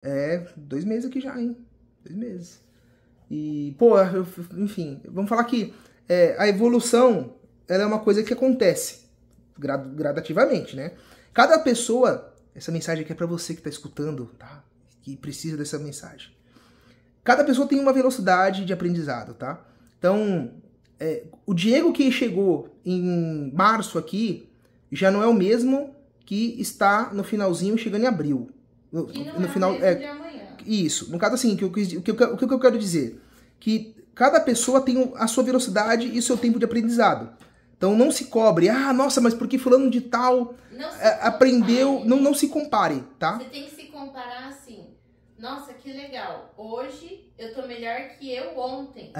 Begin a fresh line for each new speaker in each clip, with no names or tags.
2 meses aqui já, hein? 2 meses. E, pô, enfim, vamos falar que a evolução, ela é uma coisa que acontece gradativamente, né? Cada pessoa, essa mensagem aqui é pra você que tá escutando, tá? Que precisa dessa mensagem. Cada pessoa tem uma velocidade de aprendizado, tá? Então, o Diego que chegou em março aqui já não é o mesmo que está no finalzinho chegando em abril.
Que não no final, o mesmo de amanhã.
Isso. No caso, assim, o que eu quero dizer? Que cada pessoa tem a sua velocidade e o seu tempo de aprendizado. Então não se cobre. Ah, nossa, mas porque fulano de tal aprendeu... Não se compare, tá?
Você tem que se comparar assim. Nossa, que legal. Hoje eu tô melhor que eu ontem.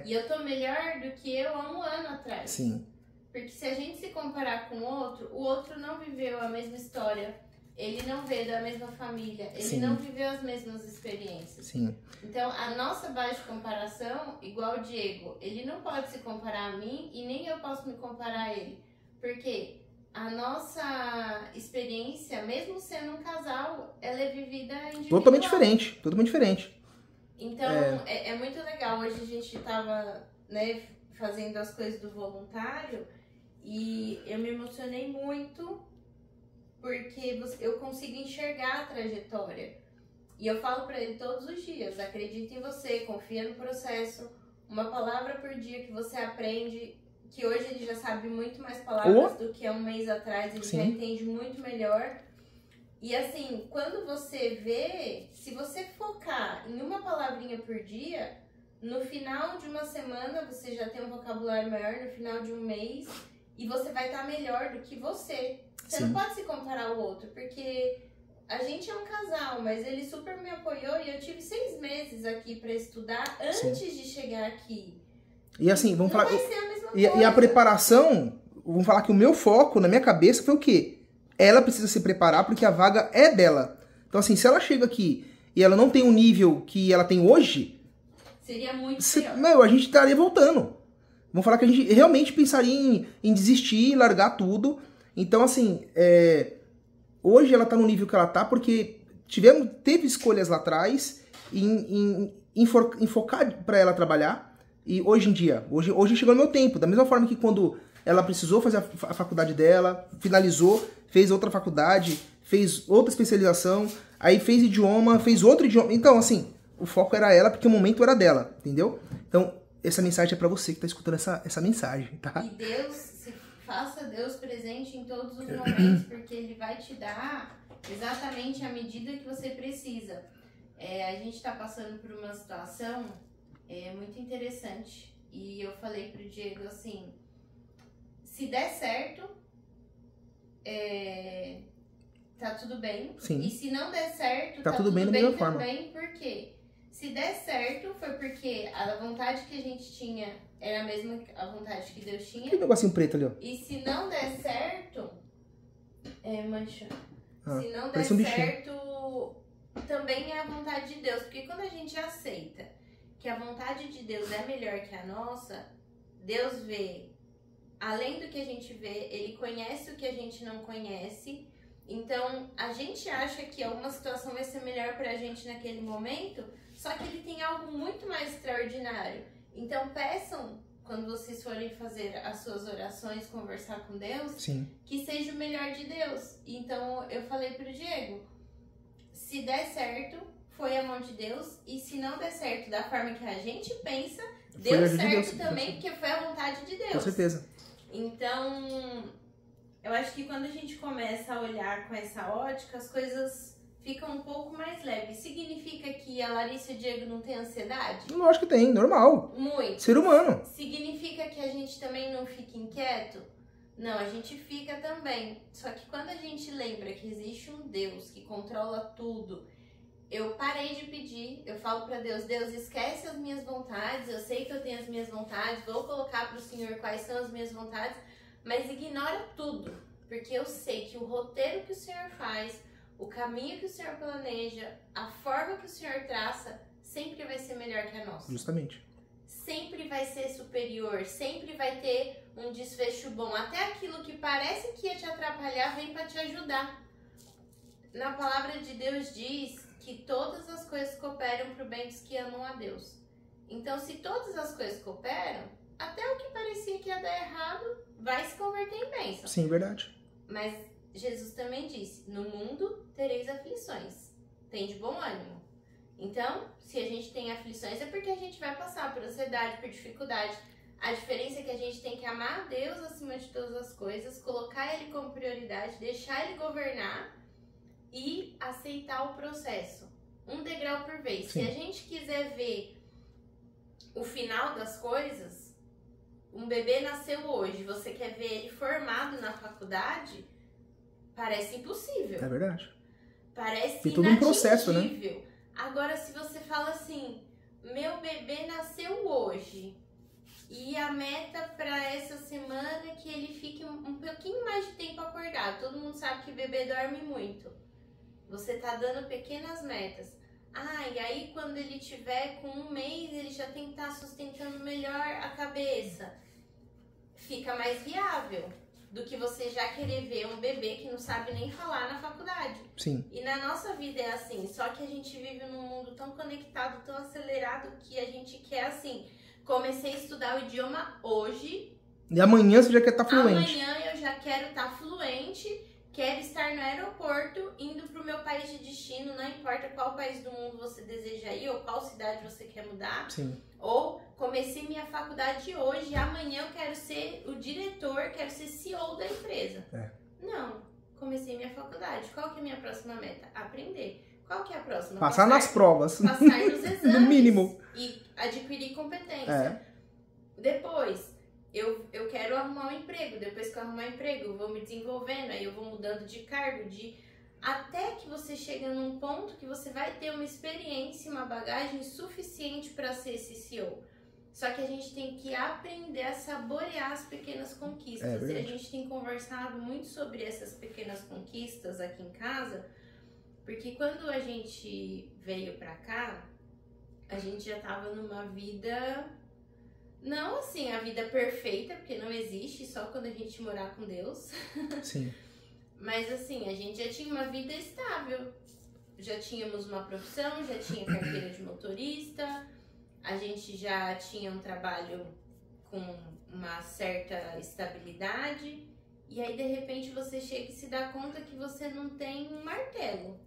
E eu tô melhor do que eu há um ano atrás.
Sim.
Porque se a gente se comparar com o outro não viveu a mesma história. Ele não veio da mesma família, ele não viveu as mesmas experiências.
Sim.
Então, a nossa base de comparação, igual o Diego, ele não pode se comparar a mim e nem eu posso me comparar a ele. Porque a nossa experiência, mesmo sendo um casal, ela é vivida individual.
Totalmente diferente.
Então, é muito legal. Hoje a gente estava, né, fazendo as coisas do voluntário e eu me emocionei muito porque eu consigo enxergar a trajetória. E eu falo pra ele todos os dias, acredita em você, confia no processo, uma palavra por dia que você aprende, que hoje ele já sabe muito mais palavras do que há um mês atrás, ele já entende muito melhor. E assim, quando você vê, se você focar em uma palavrinha por dia, no final de uma semana você já tem um vocabulário maior, no final de um mês, e você vai estar melhor do que você. Você não pode se comparar ao outro, porque a gente é um casal, mas ele super me apoiou e eu tive 6 meses aqui pra estudar antes de chegar aqui.
E assim, vamos falar...
Vai ser a mesma
coisa. E a preparação, vamos falar que o meu foco na minha cabeça foi o quê? Ela precisa se preparar porque a vaga é dela. Então assim, se ela chega aqui e ela não tem o nível que ela tem hoje...
Seria muito pior.
A gente estaria voltando. Vamos falar que a gente realmente pensaria em desistir, largar tudo... Então, assim, hoje ela tá no nível que ela tá porque teve escolhas lá atrás em focar para ela trabalhar. E hoje em dia, hoje chegou no meu tempo. Da mesma forma que quando ela precisou fazer a faculdade dela, finalizou, fez outra faculdade, fez outra especialização, aí fez idioma, fez outro idioma. Então, assim, o foco era ela porque o momento era dela, entendeu? Então, essa mensagem é para você que tá escutando essa mensagem, tá?
E faça Deus presente em todos os momentos, porque Ele vai te dar exatamente a medida que você precisa. A gente está passando por uma situação muito interessante. E eu falei pro Diego assim, se der certo, tá tudo bem.
Sim.
E se não der certo,
tá tudo bem da mesma forma.
Por quê? Se der certo, foi porque a vontade que a gente tinha era a mesma a vontade que Deus tinha.
Que negocinho preto ali, ó.
E se não der certo, mancha. Se não der
parece um bichinho.
certo, também é a vontade de Deus. Porque quando a gente aceita que a vontade de Deus é melhor que a nossa, Deus vê além do que a gente vê, Ele conhece o que a gente não conhece. Então, a gente acha que alguma situação vai ser melhor pra gente naquele momento, só que Ele tem algo muito mais extraordinário. Então, peçam, quando vocês forem fazer as suas orações, conversar com Deus, que seja o melhor de Deus. Então, eu falei pro Diego, se der certo, foi a mão de Deus, e se não der certo da forma que a gente pensa, deu certo também, porque foi a vontade de Deus.
Com certeza.
Então, eu acho que quando a gente começa a olhar com essa ótica, as coisas ficam um pouco mais leves. Significa que a Larissa e o Diego não têm ansiedade?
Lógico que tem, normal.
Muito.
Ser humano.
Significa que a gente também não fica inquieto? Não, a gente fica também. Só que quando a gente lembra que existe um Deus que controla tudo, eu parei de pedir, eu falo pra Deus, Deus, esquece as minhas vontades, eu sei que eu tenho as minhas vontades, vou colocar pro Senhor quais são as minhas vontades, mas ignora tudo, porque eu sei que o roteiro que o Senhor faz, o caminho que o Senhor planeja, a forma que o Senhor traça, sempre vai ser melhor que a nossa.
Justamente.
Sempre vai ser superior, sempre vai ter um desfecho bom. Até aquilo que parece que ia te atrapalhar, vem pra te ajudar. Na palavra de Deus diz que todas as coisas cooperam para o bem dos que amam a Deus. Então, se todas as coisas cooperam, até o que parecia que ia dar errado vai se converter em bênção.
Sim, verdade.
Mas Jesus também disse, no mundo tereis aflições, tem de bom ânimo. Então, se a gente tem aflições é porque a gente vai passar por ansiedade, por dificuldade. A diferença é que a gente tem que amar a Deus acima de todas as coisas, colocar Ele como prioridade, deixar Ele governar e aceitar o processo. Um degrau por vez.
Sim.
Se a gente quiser ver o final das coisas, um bebê nasceu hoje, você quer ver ele formado na faculdade, parece impossível.
É verdade.
Parece
tem todo um processo, né?
inatingível. Agora, se você fala assim, meu bebê nasceu hoje e a meta para essa semana é que ele fique um pouquinho mais de tempo acordado. Todo mundo sabe que bebê dorme muito. Você tá dando pequenas metas. E aí quando ele tiver com 1 mês, ele já tem que estar sustentando melhor a cabeça. Fica mais viável do que você já querer ver um bebê que não sabe nem falar na faculdade.
Sim.
E na nossa vida é assim, só que a gente vive num mundo tão conectado, tão acelerado, que a gente quer assim, comecei a estudar o idioma hoje.
E amanhã você já quer estar fluente.
Amanhã eu já quero estar fluente, quero estar no aeroporto, indo pro meu país de destino, não importa qual país do mundo você deseja ir, ou qual cidade você quer mudar.
Sim.
Ou comecei minha faculdade hoje, amanhã eu quero ser o diretor, quero ser CEO da empresa. Não, comecei minha faculdade. Qual que é a minha próxima meta? Aprender. Qual que é a próxima?
Passar nas provas.
Passar nos exames.
No mínimo.
E adquirir competência. Depois, eu quero arrumar um emprego. Depois que eu arrumar um emprego, eu vou me desenvolvendo, aí eu vou mudando de cargo, até que você chega num ponto que você vai ter uma experiência, uma bagagem suficiente para ser esse CEO. Só que a gente tem que aprender a saborear as pequenas conquistas. E a gente tem conversado muito sobre essas pequenas conquistas aqui em casa, porque quando a gente veio pra cá, a gente já tava numa vida, não assim, a vida perfeita, porque não existe, só quando a gente morar com Deus.
Sim.
Mas assim, a gente já tinha uma vida estável, já tínhamos uma profissão, já tinha carteira de motorista, a gente já tinha um trabalho com uma certa estabilidade, e aí de repente você chega e se dá conta que você não tem um martelo.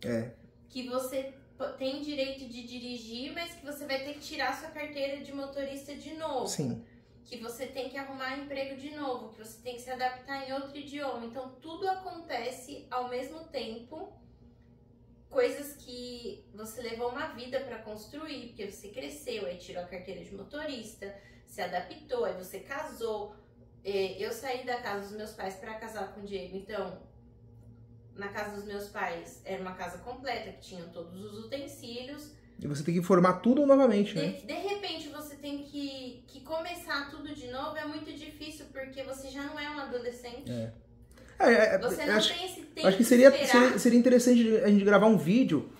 Que você tem direito de dirigir, mas que você vai ter que tirar sua carteira de motorista de novo.
Sim.
Que você tem que arrumar emprego de novo, que você tem que se adaptar em outro idioma. Então, tudo acontece ao mesmo tempo, coisas que você levou uma vida para construir, porque você cresceu, aí tirou a carteira de motorista, se adaptou, aí você casou. Eu saí da casa dos meus pais para casar com o Diego, então, na casa dos meus pais era uma casa completa, que tinha todos os utensílios.
E você tem que formar tudo novamente, né?
De repente você tem que começar tudo de novo, é muito difícil, porque você já não é um adolescente. Você não tem esse tempo.
Acho que seria interessante a gente gravar um vídeo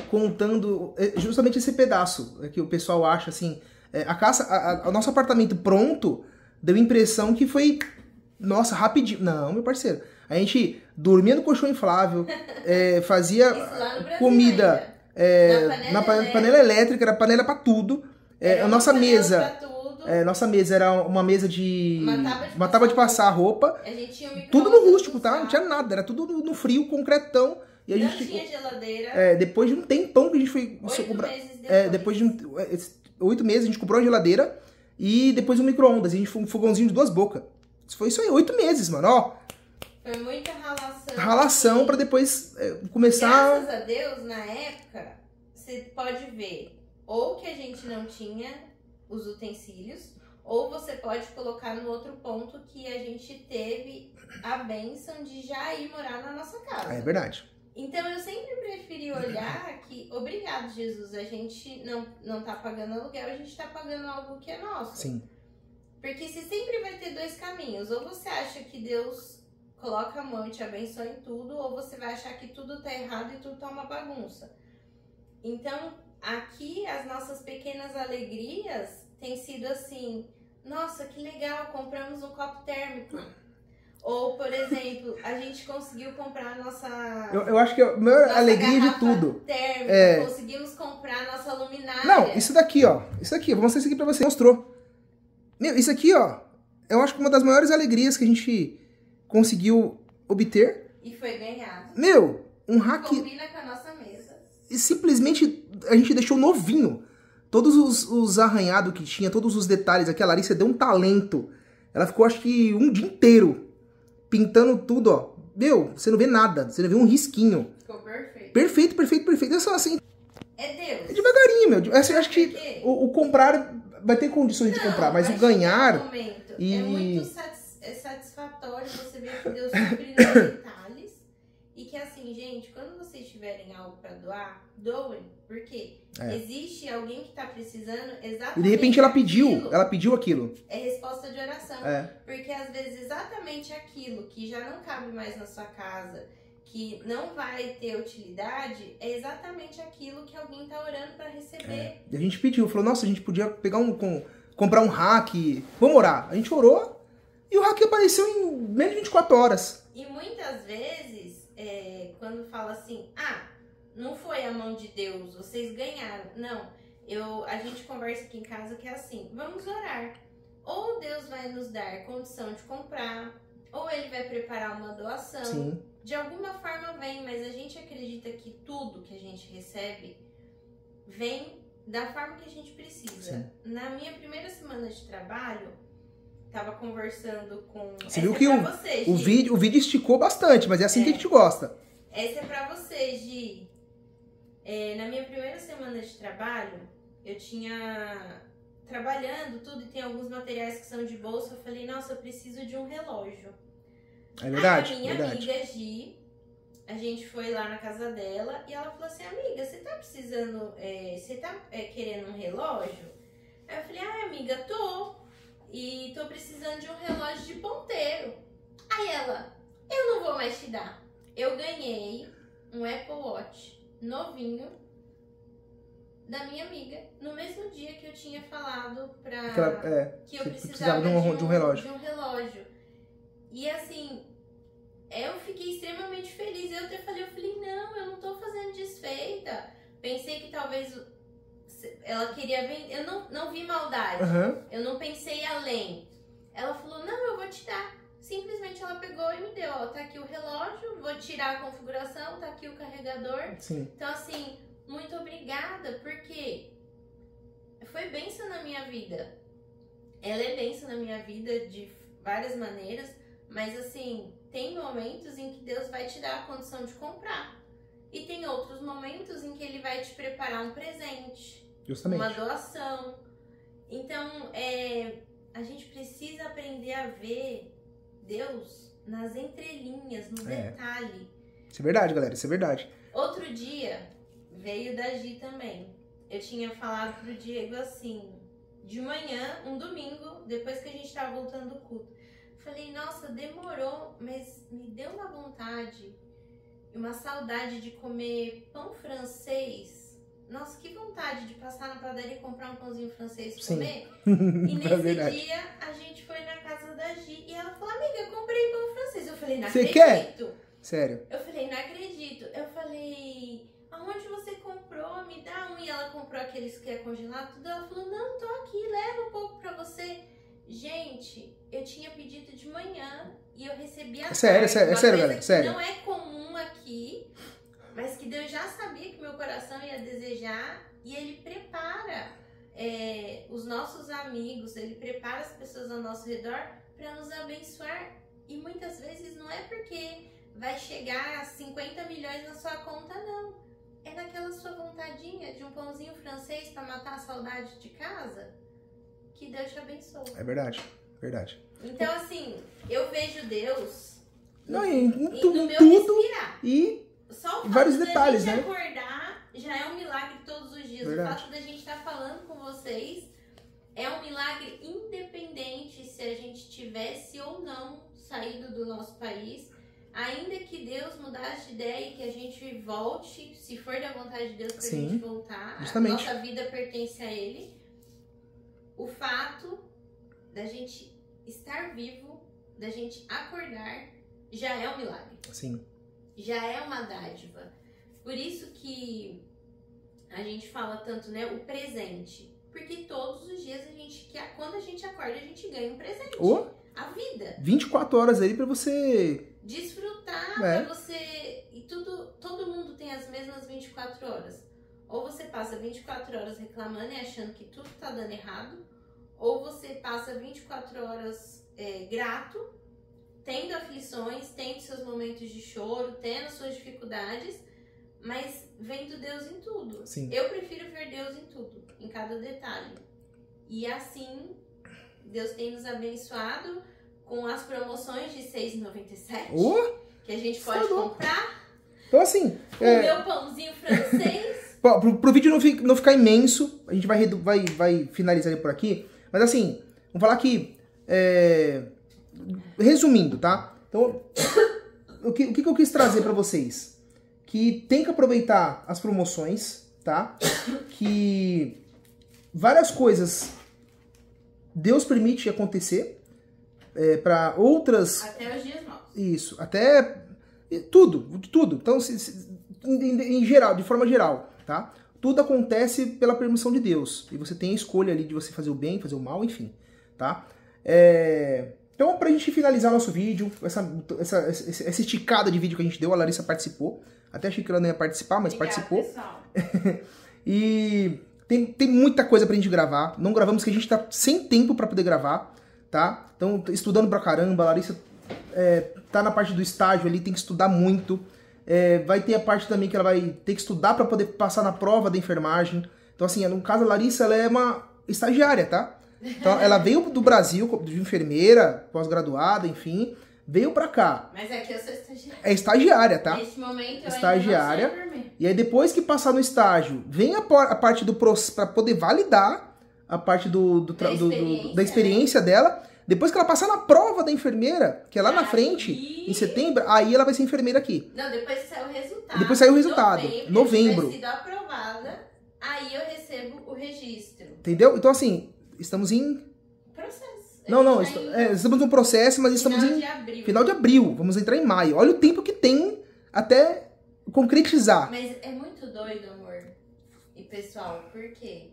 contando justamente esse pedaço que o pessoal acha assim. O nosso apartamento pronto deu a impressão que foi, nossa, rapidinho. Não, meu parceiro. A gente dormia no colchão inflável, fazia comida na panela elétrica, era panela pra tudo. A nossa mesa. Nossa mesa era uma mesa de. Uma tábua de passar roupa.
A gente tinha um
tudo no rústico, tá? Não tinha nada, era tudo no frio, concretão. E a
não
gente,
tinha geladeira.
Depois de um tempão que a gente foi.
8 meses
depois de 8 meses a gente comprou uma geladeira e depois um micro-ondas. A gente foi um fogãozinho de 2 bocas. Foi isso aí, 8 meses, mano, ó.
Foi muita ralação.
Ralação pra depois começar.
Graças a Deus, na época, você pode ver ou que a gente não tinha os utensílios, ou você pode colocar no outro ponto que a gente teve a bênção de já ir morar na nossa casa.
É verdade.
Então eu sempre preferi olhar que, obrigado Jesus, a gente não tá pagando aluguel, a gente tá pagando algo que é nosso.
Sim.
Porque você sempre vai ter 2 caminhos, ou você acha que Deus coloca a mão e te abençoa em tudo, ou você vai achar que tudo tá errado e tudo tá uma bagunça. Então, aqui as nossas pequenas alegrias têm sido assim, nossa, que legal, compramos um copo térmico. Ou, por exemplo, a gente conseguiu comprar a nossa...
Eu acho que é a maior alegria de tudo.
Térmica, conseguimos comprar a nossa luminária.
Não, isso daqui, ó. Isso aqui, vou mostrar isso aqui pra você. Mostrou. Meu, isso aqui, ó. Eu acho que uma das maiores alegrias que a gente conseguiu obter.
E foi ganhado.
Meu, um hack...
Combina com a nossa mesa.
E simplesmente a gente deixou novinho. Todos os arranhados que tinha, todos os detalhes aqui. A Larissa deu um talento. Ela ficou, acho que, um dia inteiro pintando tudo, ó. Meu, você não vê nada. Você não vê um risquinho.
Ficou perfeito.
Perfeito, perfeito, perfeito. É só assim.
É Deus.
É devagarinho, meu. Eu acho que o comprar vai ter condições de comprar, mas o ganhar...
E... É muito satisfatório você ver que Deus supre nos detalhes. E que assim, gente, quando vocês tiverem algo pra doar, doem. Por quê? Existe alguém que tá precisando exatamente.
E de repente ela pediu aquilo.
É resposta de oração.
É.
Porque às vezes exatamente aquilo que já não cabe mais na sua casa, que não vai ter utilidade, é exatamente aquilo que alguém tá orando pra receber.
E a gente pediu, falou, nossa, a gente podia pegar comprar um hack, vamos orar. A gente orou e o hack apareceu em menos de 24 horas.
E muitas vezes, quando fala assim, não foi a mão de Deus, vocês ganharam. Não, a gente conversa aqui em casa que é assim, vamos orar. Ou Deus vai nos dar condição de comprar, ou Ele vai preparar uma doação.
Sim.
De alguma forma vem, mas a gente acredita que tudo que a gente recebe vem da forma que a gente precisa.
Sim.
Na minha primeira semana de trabalho, tava conversando com...
Você viu que o vídeo esticou bastante, mas é assim que a gente gosta.
Essa é pra você, Gi. Na minha primeira semana de trabalho, eu tinha... trabalhando tudo e tem alguns materiais que são de bolsa. Eu falei, nossa, eu preciso de um relógio.
É verdade,
Aí a minha
verdade.
amiga Gi, a gente foi lá na casa dela e ela falou assim, amiga, você tá precisando, você tá querendo um relógio? Aí eu falei, amiga, tô. E tô precisando de um relógio de ponteiro. Aí ela, eu não vou mais te dar. Eu ganhei um Apple Watch novinho da minha amiga, no mesmo dia que eu tinha falado que eu precisava de um relógio. E assim, eu fiquei extremamente feliz. Eu falei, não, eu não tô fazendo desfeita. Pensei que talvez ela queria vender. Eu não vi maldade.
Uhum.
Eu não pensei além. Ela falou, não, eu vou te dar. Simplesmente ela pegou e me deu. Ó, tá aqui o relógio, vou tirar a configuração, tá aqui o carregador.
Sim.
Então assim, muito obrigada, porque foi bênção na minha vida. Ela é bênção na minha vida de várias maneiras, mas assim, tem momentos em que Deus vai te dar a condição de comprar. E tem outros momentos em que Ele vai te preparar um presente.
Justamente.
Uma doação. Então, a gente precisa aprender a ver Deus nas entrelinhas, no detalhe.
Isso é verdade, galera, isso é verdade.
Outro dia, veio da Gi também. Eu tinha falado pro Diego assim, de manhã, um domingo, depois que a gente tava voltando do culto. Falei, nossa, demorou, mas me deu uma vontade e uma saudade de comer pão francês. Nossa, que vontade de passar na padaria e comprar um pãozinho francês e comer. E nesse dia, a gente foi na casa da Gi e ela falou, amiga, eu comprei pão francês. Eu falei, não acredito. Você quer?
Sério?
Eu falei, não acredito. Eu falei, aonde você comprou? Me dá um. E ela comprou aqueles que é congelado, tudo. Ela falou, não, tô aqui, leva um pouco pra você. Gente, eu tinha pedido de manhã e eu recebi a tarde.
Sério, galera, sério.
Não é comum aqui, mas que Deus já sabia que meu coração ia desejar. E Ele prepara os nossos amigos, Ele prepara as pessoas ao nosso redor para nos abençoar. E muitas vezes não é porque vai chegar a 50 milhões na sua conta, não. É naquela sua vontadinha de um pãozinho francês para matar a saudade de casa que Deus te abençoa.
É verdade, verdade.
Então, assim, eu vejo Deus
no
meu
tudo
respirar.
E
só o
vários
fato
detalhes,
da gente
né?
acordar já é um milagre todos os dias.
Verdade.
O fato da gente estar falando com vocês é um milagre independente se a gente tivesse ou não saído do nosso país. Ainda que Deus mudasse de ideia e que a gente volte, se for da vontade de Deus pra gente voltar,
justamente.
A nossa vida pertence a Ele. O fato da gente estar vivo da gente acordar já é um milagre.
Sim.
Já é uma dádiva. Por isso que a gente fala tanto, né, o presente. Porque todos os dias quando a gente acorda, a gente ganha um presente. A vida.
24 horas aí pra você...
Desfrutar, pra você... E todo mundo tem as mesmas 24 horas. Ou você passa 24 horas reclamando e achando que tudo tá dando errado. Ou você passa 24 horas grato, tendo aflições, tendo seus momentos de choro, tendo suas dificuldades, mas vendo Deus em tudo.
Sim.
Eu prefiro ver Deus em tudo, em cada detalhe. E assim, Deus tem nos abençoado com as promoções de R$6,97 que a gente pode comprar.
Então assim...
O meu pãozinho francês.
Pro vídeo não ficar imenso, a gente vai finalizar ele por aqui. Mas assim, vamos falar que... resumindo, tá? Então, o que eu quis trazer pra vocês? Que tem que aproveitar as promoções, tá? Que várias coisas Deus permite acontecer para outras...
Até os dias maus.
Isso, até tudo. Então, em geral, de forma geral, tá? Tudo acontece pela permissão de Deus. E você tem a escolha ali de você fazer o bem, fazer o mal, enfim, tá? Então, pra gente finalizar nosso vídeo, essa esticada de vídeo que a gente deu, a Larissa participou. Até achei que ela não ia participar, mas
Obrigada,
participou.
Pessoal.
E tem muita coisa pra gente gravar. Não gravamos, que a gente tá sem tempo pra poder gravar, tá? Então, estudando pra caramba. A Larissa tá na parte do estágio ali, tem que estudar muito. Vai ter a parte também que ela vai ter que estudar pra poder passar na prova da enfermagem. Então, assim, no caso, a Larissa, ela é uma estagiária, tá? Então, ela veio do Brasil, de enfermeira, pós-graduada, enfim, veio pra cá.
Mas aqui eu sou estagiária.
É estagiária, tá?
Nesse momento eu
estagiária.
ainda não sou enfermeira.
E aí depois que passar no estágio, vem a parte do processo, pra poder validar a parte da experiência dela. Depois que ela passar na prova da enfermeira, que é lá na frente, em setembro, aí ela vai ser enfermeira aqui.
Não, depois que saiu o resultado.
Depois saiu o resultado. Novembro.
Se tiver sido aprovada, aí eu recebo o registro.
Entendeu? Então, assim, estamos em...
Processo.
Não, estamos no processo, mas estamos em... Final de abril. Vamos entrar em maio. Olha o tempo que tem até concretizar.
Mas é muito doido, amor. E pessoal, por quê?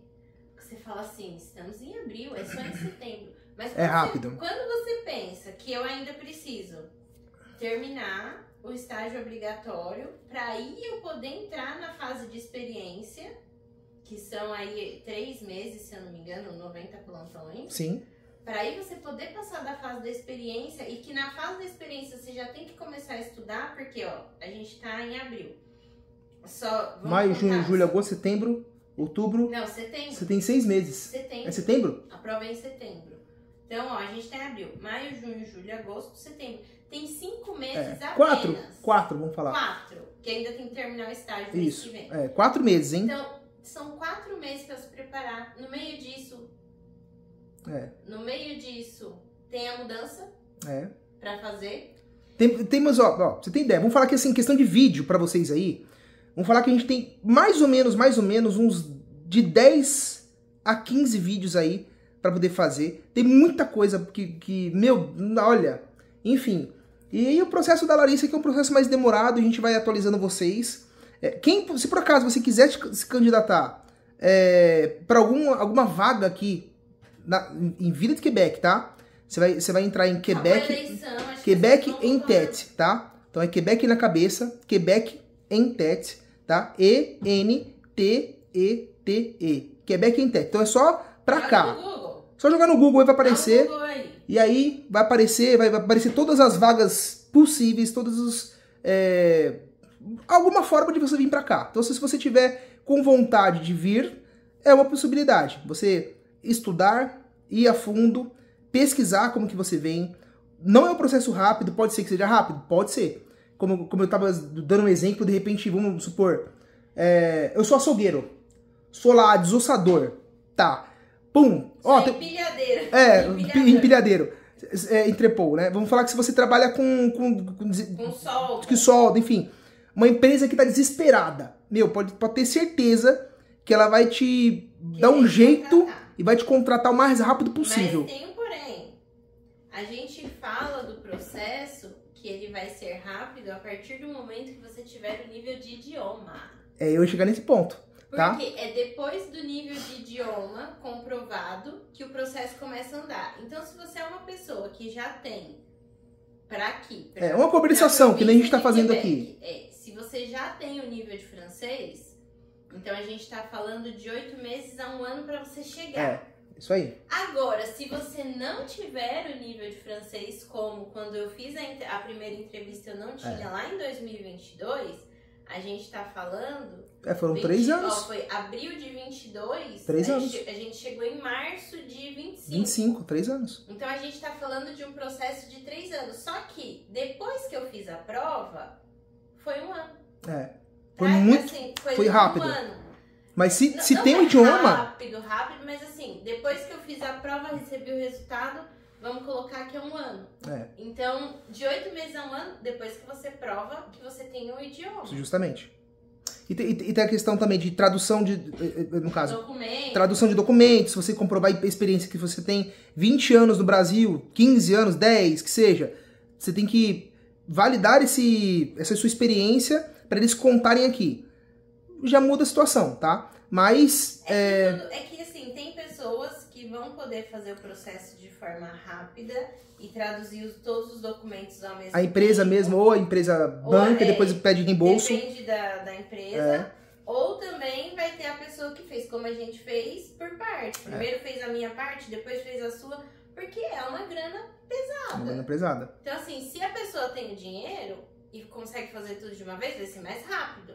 Porque você fala assim, estamos em abril, é só em setembro. Mas
rápido.
Quando você pensa que eu ainda preciso terminar o estágio obrigatório para aí eu poder entrar na fase de experiência, que são aí 3 meses, se eu não me engano, 90 plantões.
Sim.
Para aí você poder passar da fase da experiência e que na fase da experiência você já tem que começar a estudar, porque ó, a gente tá em abril.
Maio, junho, julho, agosto, setembro, outubro.
Não, setembro.
Você tem 6 meses.
Setembro.
É setembro?
A prova é em setembro. Então, ó, a gente tá em abril. Maio, junho, julho, agosto, setembro. Tem 5 meses apenas.
4, vamos falar.
4, que ainda tem que terminar o estágio mês que vem.
4 meses, hein?
Então, são 4 meses para se preparar. No meio disso, tem a mudança para fazer.
Mas, ó, você tem ideia? Vamos falar que assim, questão de vídeo para vocês aí. Vamos falar que a gente tem mais ou menos uns de 10 a 15 vídeos aí para poder fazer. Tem muita coisa que, meu, olha, enfim. E aí o processo da Larissa, que é um processo mais demorado, a gente vai atualizando vocês. Se por acaso você quiser se candidatar para alguma vaga aqui em Vila de Quebec, tá? Você vai entrar em Quebec, Quebec em Tete, tá? Então é Quebec na cabeça, Quebec em Tete, tá? E-N-T-E-T-E. Quebec em Tete. Então é só pra cá. Só jogar no Google aí vai aparecer. E aí vai aparecer todas as vagas possíveis, todos os... alguma forma de você vir pra cá. Então se você tiver com vontade de vir, é uma possibilidade. Você estudar, ir a fundo, pesquisar como que você vem. Não é um processo rápido, pode ser que seja rápido? Pode ser. Como eu estava dando um exemplo, de repente, vamos supor, eu sou açougueiro, sou lá desossador, tá, pum. Ó,
empilhadeiro.
Empilhadeiro. Entrepou, né? Vamos falar que se você trabalha com solda. Que solda, enfim. Uma empresa que tá desesperada, meu, pode ter certeza que ela vai te dar um jeito e vai te contratar o mais rápido possível.
Mas tem um porém. A gente fala do processo que ele vai ser rápido a partir do momento que você tiver o nível de idioma.
Eu ia chegar nesse ponto, tá?
Porque é depois do nível de idioma comprovado que o processo começa a andar. Então, se você é uma pessoa que já tem
uma conversação, que nem a gente tá fazendo
Quebec, aqui. Se você já tem o nível de francês, então a gente tá falando de 8 meses a 1 ano para você chegar.
Isso aí.
Agora, se você não tiver o nível de francês, como quando eu fiz a primeira entrevista eu não tinha lá em 2022, a gente tá falando...
foram 3 anos.
Foi abril de 22,
3 anos.
A gente chegou em março de 25.
25, 3 anos.
Então a gente tá falando de um processo de 3 anos. Só que depois que eu fiz a prova, foi 1 ano.
Foi muito...
Assim,
foi rápido.
1 ano.
Mas se
não
tem um idioma...
Rápido, mas assim, depois que eu fiz a prova, recebi o resultado, vamos colocar que é 1 ano. Então, de 8 meses a 1 ano, depois que você prova que você tem um idioma.
Justamente. E tem a questão também de tradução no caso,
documento.
Tradução de documentos, se você comprovar a experiência que você tem 20 anos no Brasil, 15 anos, 10, que seja, você tem que validar essa sua experiência para eles contarem aqui. Já muda a situação, tá? Mas...
É que assim, tem pessoas que vão poder fazer o processo de forma rápida e traduzir todos os documentos ao mesmo tempo.
A empresa mesmo, ou a empresa banca, depois pede reembolso.
Depende da empresa. Ou também vai ter a pessoa que fez, como a gente fez, por parte. Primeiro fez a minha parte, depois fez a sua, porque é uma grana pesada.
Uma grana pesada.
Então assim, se a pessoa tem o dinheiro e consegue fazer tudo de uma vez, vai ser mais rápido.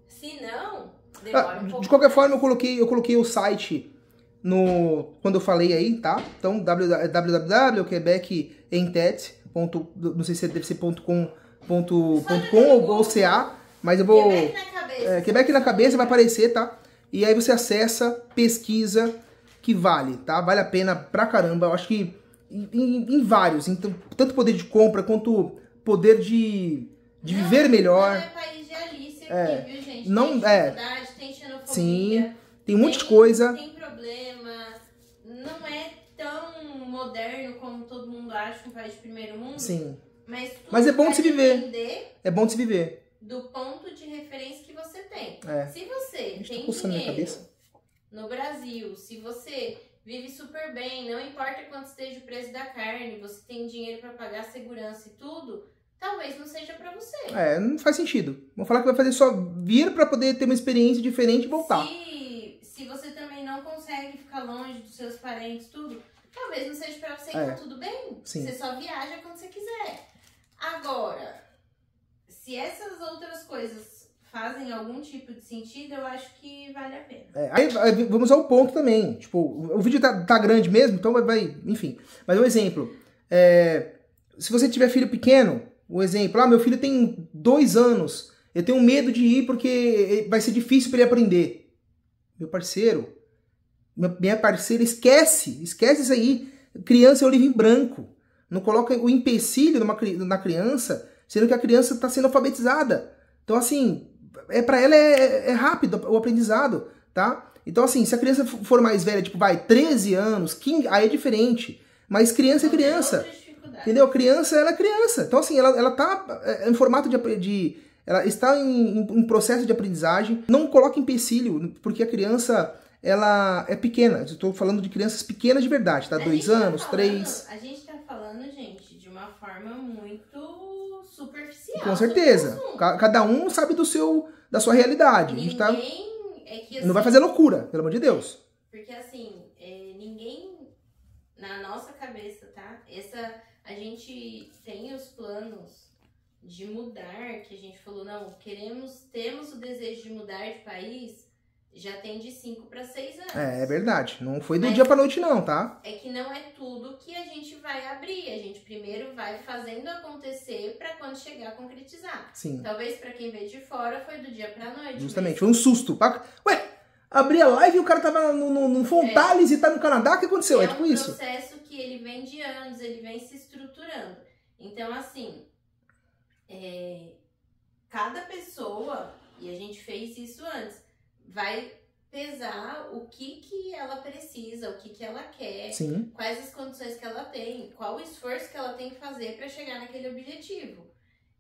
Se não, demora um pouco. De
qualquer forma, eu coloquei o site quando eu falei aí, tá? Então, www.quebecentet. Não sei se deve ser .com ou .ca, mas eu vou...
Quebec na cabeça.
Quebec na cabeça vai aparecer, tá? E aí você acessa, pesquisa, que vale, tá? Vale a pena pra caramba. Eu acho que em vários, então, tanto poder de compra quanto poder de viver melhor.
Não é país de Alice aqui, viu, gente?
Não,
tem dificuldade, tem xenofobia.
Sim, tem um monte de coisa.
Tem problema. Não é tão moderno como todo mundo acha um país de primeiro mundo.
Sim.
Mas
é bom de se viver. É bom de se viver.
Do ponto de referência que você tem. Se você tem
dinheiro
no Brasil, se você vive super bem, não importa quanto esteja o preço da carne, você tem dinheiro para pagar a segurança e tudo, talvez não seja para você.
Não faz sentido. Vamos falar que vai fazer só vir para poder ter uma experiência diferente e voltar.
Se você também não consegue ficar longe dos seus parentes, tudo, talvez não seja para você e tá tudo bem.
Sim.
Você só viaja quando você quiser. Agora, se essas outras coisas fazem algum tipo de sentido, eu acho que vale a pena.
Aí vamos ao ponto também. Tipo, o vídeo tá grande mesmo, então vai enfim. Mas um exemplo. Se você tiver filho pequeno, um exemplo, meu filho tem 2 anos, eu tenho medo de ir porque vai ser difícil para ele aprender. Meu parceiro, minha parceira, esquece isso aí. Criança é o livro em branco. Não coloca o empecilho na criança, sendo que a criança está sendo alfabetizada. Então, assim, para ela é rápido o aprendizado, tá? Então, assim, se a criança for mais velha, tipo, 13 anos, 15, aí é diferente. Mas criança é criança. Entendeu? Criança, ela é criança. Então, assim, ela tá em formato ela está em processo de aprendizagem. Não coloque empecilho, porque a criança, ela é pequena. Eu estou falando de crianças pequenas de verdade, tá? 2 anos, 3.
A gente tá falando, gente, de uma forma muito superficial.
Com certeza. Cada um sabe da sua realidade.
Ninguém,
a gente não vai fazer loucura, pelo amor de Deus.
Porque, assim, ninguém na nossa cabeça, tá? A gente tem os planos de mudar, que a gente falou, não, temos o desejo de mudar de país, já tem de 5 para 6 anos.
É verdade. Não foi do dia pra noite não, tá?
É que não é tudo que a gente vai abrir. A gente primeiro vai fazendo acontecer para quando chegar a concretizar.
Sim.
Talvez para quem veio de fora foi do dia pra noite.
Justamente, foi um susto. Ué, abri a live e o cara tava no Fontales e tá no Canadá, o que aconteceu? É tipo isso.
É um processo que ele vem de anos, ele vem se estruturando. Então, assim, cada pessoa, e a gente fez isso antes, vai pesar o que ela precisa, o que ela quer,
Sim.
quais as condições que ela tem, qual o esforço que ela tem que fazer para chegar naquele objetivo.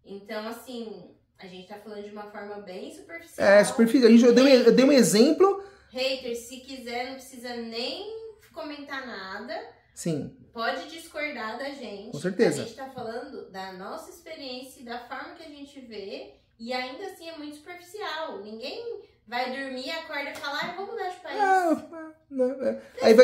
Então, assim, a gente tá falando de uma forma bem superficial.
Superficial. Eu dei um exemplo.
Haters, se quiser, não precisa nem comentar nada.
Sim.
Pode discordar da gente.
Com certeza.
A gente tá falando da nossa experiência e da forma que a gente vê. E ainda assim é muito superficial. Ninguém vai dormir, acorda e fala, eu vou mudar de país.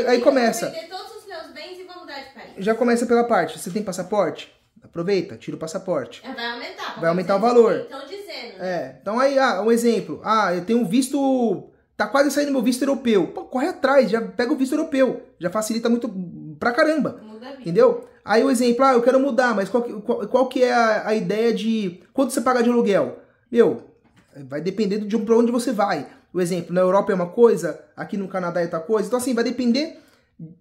Aí começa.
Eu vou vender todos os meus bens e vou mudar de país.
Já começa pela parte, você tem passaporte? Aproveita, tira o passaporte.
Vai aumentar.
Vai aumentar o valor.
Estão dizendo. Né?
Então aí, um exemplo. Eu tenho um visto... Tá quase saindo meu visto europeu. Pô, corre atrás, já pega o visto europeu. Já facilita muito pra caramba.
Muda a vida.
Entendeu? Aí o exemplo, eu quero mudar, mas qual que é a ideia de... Quanto você paga de aluguel? Vai depender de pra onde você vai. O exemplo, na Europa é uma coisa, aqui no Canadá é outra coisa. Então assim, vai depender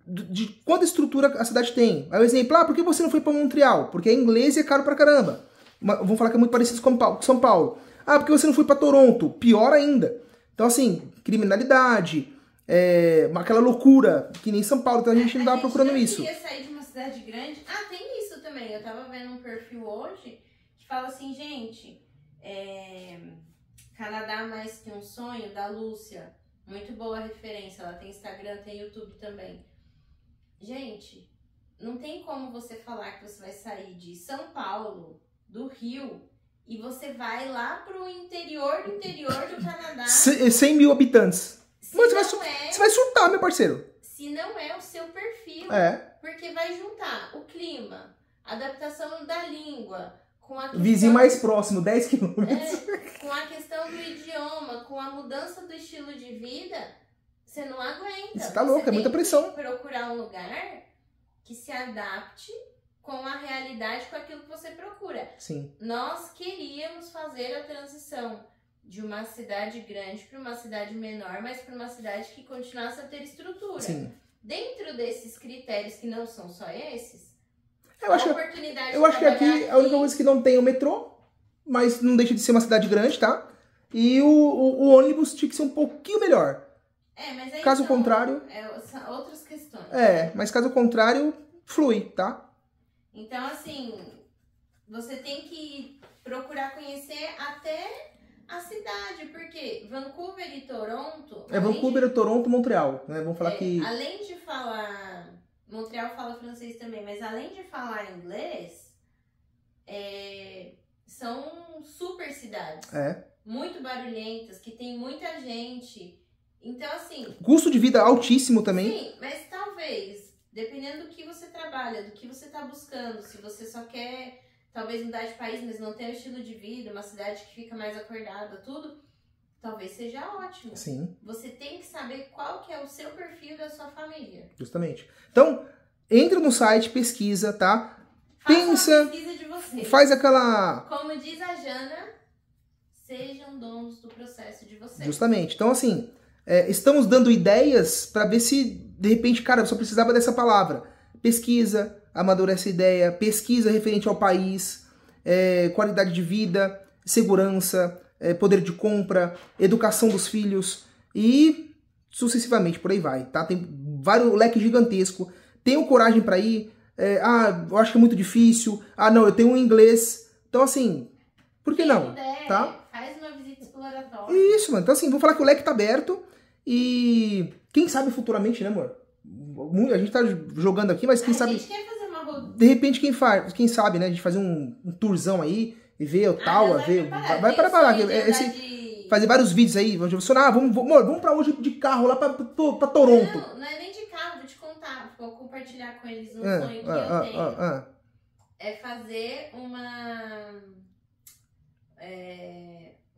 de quanta estrutura a cidade tem. Aí o exemplo, por que você não foi pra Montreal? Porque é inglês e é caro pra caramba. Vamos falar que é muito parecido com São Paulo. Porque você não foi pra Toronto? Pior ainda. Então assim, criminalidade, aquela loucura, que nem São Paulo, então a gente não tava procurando isso.
Eu queria sair de uma cidade grande. Tem isso também. Eu tava vendo um perfil hoje que fala assim, gente, Canadá Mais Que Um Sonho, da Lúcia. Muito boa referência. Ela tem Instagram, tem YouTube também. Gente, não tem como você falar que você vai sair de São Paulo, do Rio, e você vai lá pro interior do Canadá.
100 mil habitantes. Mas você vai surtar, meu parceiro.
Se não é o seu perfil. Porque vai juntar o clima, a adaptação da língua, com a questão...
Vizinho mais próximo, 10 quilômetros.
Com a questão do idioma, com a mudança do estilo de vida, você não aguenta.
Você tá louco, é muita pressão.
Tem que procurar um lugar que se adapte com a realidade, com aquilo que você procura.
Sim.
Nós queríamos fazer a transição de uma cidade grande para uma cidade menor, mas para uma cidade que continuasse a ter estrutura.
Sim.
Dentro desses critérios, que não são só esses,
eu acho que aqui a única coisa que não tem é o metrô, mas não deixa de ser uma cidade grande, tá? E o ônibus tinha que ser um pouquinho melhor.
Mas aí
caso contrário...
são outras questões.
Mas caso contrário, flui, tá?
Então, assim, você tem que procurar conhecer até a cidade, porque Vancouver e Toronto...
Vancouver, Toronto, Montreal, né? Vamos falar que...
Além de falar... Montreal fala francês também, mas além de falar inglês, são super cidades. Muito barulhentas, que tem muita gente. Então, assim... Custo de vida altíssimo também. Sim, mas talvez, dependendo do que você trabalha, do que você está buscando, se você só quer, talvez, mudar de país, mas não tem um estilo de vida, uma cidade que fica mais acordada, tudo, talvez seja ótimo. Sim. Você tem que saber qual que é o seu perfil da sua família. Justamente. Então, entra no site, pesquisa, tá? Pensa, uma pesquisa de vocês. Faz aquela... Como diz a Jana, sejam donos do processo de vocês. Justamente. Então, assim, estamos dando ideias para ver se, de repente, cara, eu só precisava dessa palavra. Pesquisa, amadurece a ideia, pesquisa referente ao país, qualidade de vida, segurança, poder de compra, educação dos filhos e sucessivamente por aí vai, tá? Tem vários leque gigantesco. Tenham coragem para ir. Eu acho que é muito difícil. Não, eu tenho um inglês. Então, assim, por que não? Tá? Faz uma visita exploratória. Isso, mano. Então, assim, vou falar que o leque tá aberto. E quem sabe futuramente, né, amor? A gente tá jogando aqui, mas quem sabe... A gente quer fazer uma... De repente, quem sabe, né? A gente fazer um tourzão aí e ver o tal, ver... Vai para lá. Fazer vários vídeos aí. Vamos pra hoje de carro lá pra Toronto. Não é nem de carro, vou te contar. Vou compartilhar com eles um sonho que eu tenho. É fazer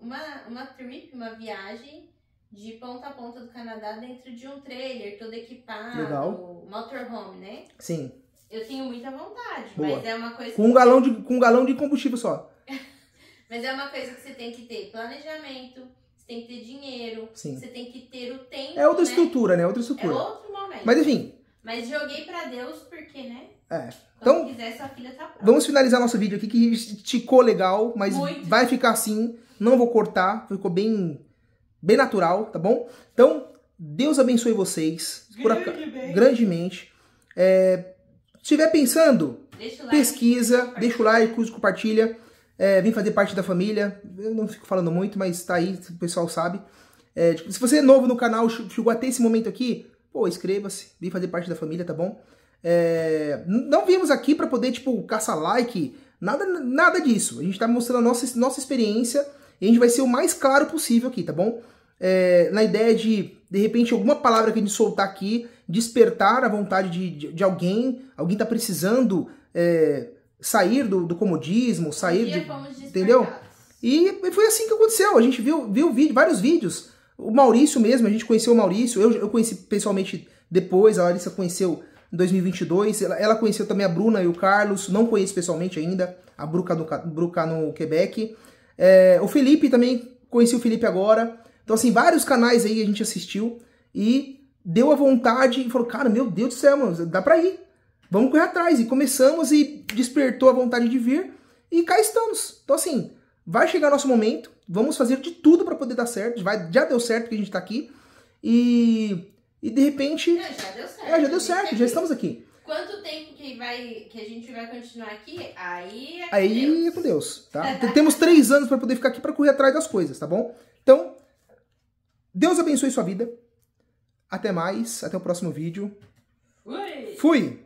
uma trip, uma viagem de ponta a ponta do Canadá dentro de um trailer, todo equipado. Legal. Motorhome, né? Sim. Eu tenho muita vontade, boa. Mas é uma coisa... Com um galão de combustível só. Mas é uma coisa que você tem que ter planejamento, você tem que ter dinheiro, sim. Você tem que ter o tempo, é outra estrutura, né? Outra estrutura. É outro momento. Mas enfim. Mas joguei pra Deus porque, né? Então, quiser, sua filha tá pronta. Vamos finalizar nosso vídeo aqui, que esticou legal, mas muito. Vai ficar assim. Não vou cortar, ficou bem natural, tá bom? Então,
Deus abençoe vocês grandemente. Se estiver pensando, pesquisa, deixa o like, curte, compartilha. Vem fazer parte da família. Eu não fico falando muito, mas tá aí, o pessoal sabe. Se você é novo no canal, chegou até esse momento aqui, pô, inscreva-se, vem fazer parte da família, tá bom? Não viemos aqui pra poder, tipo, caçar like, nada disso. A gente tá mostrando a nossa experiência e a gente vai ser o mais claro possível aqui, tá bom? Na ideia de repente, alguma palavra que a gente soltar aqui, despertar a vontade de alguém tá precisando sair do comodismo, entendeu? E foi assim que aconteceu. A gente viu vários vídeos. O Maurício mesmo, a gente conheceu o Maurício. Eu conheci pessoalmente depois. A Larissa conheceu em 2022. Ela conheceu também a Bruna e o Carlos. Não conheço pessoalmente ainda. A Bruca no Quebec. O Felipe também. Conheci o Felipe agora. Então, assim, vários canais aí a gente assistiu. E deu a vontade. E falou, cara, meu Deus do céu, mano, dá pra ir. Vamos correr atrás. E começamos e despertou a vontade de vir. E cá estamos. Então, assim, vai chegar nosso momento. Vamos fazer de tudo para poder dar certo. Já deu certo que a gente tá aqui. E de repente...
já deu certo.
Já deu certo, já estamos aqui.
Quanto tempo que a gente vai continuar aqui? Aí
é com Deus, tá? Temos 3 anos para poder ficar aqui para correr atrás das coisas, tá bom? Então, Deus abençoe sua vida. Até mais, até o próximo vídeo. Fui!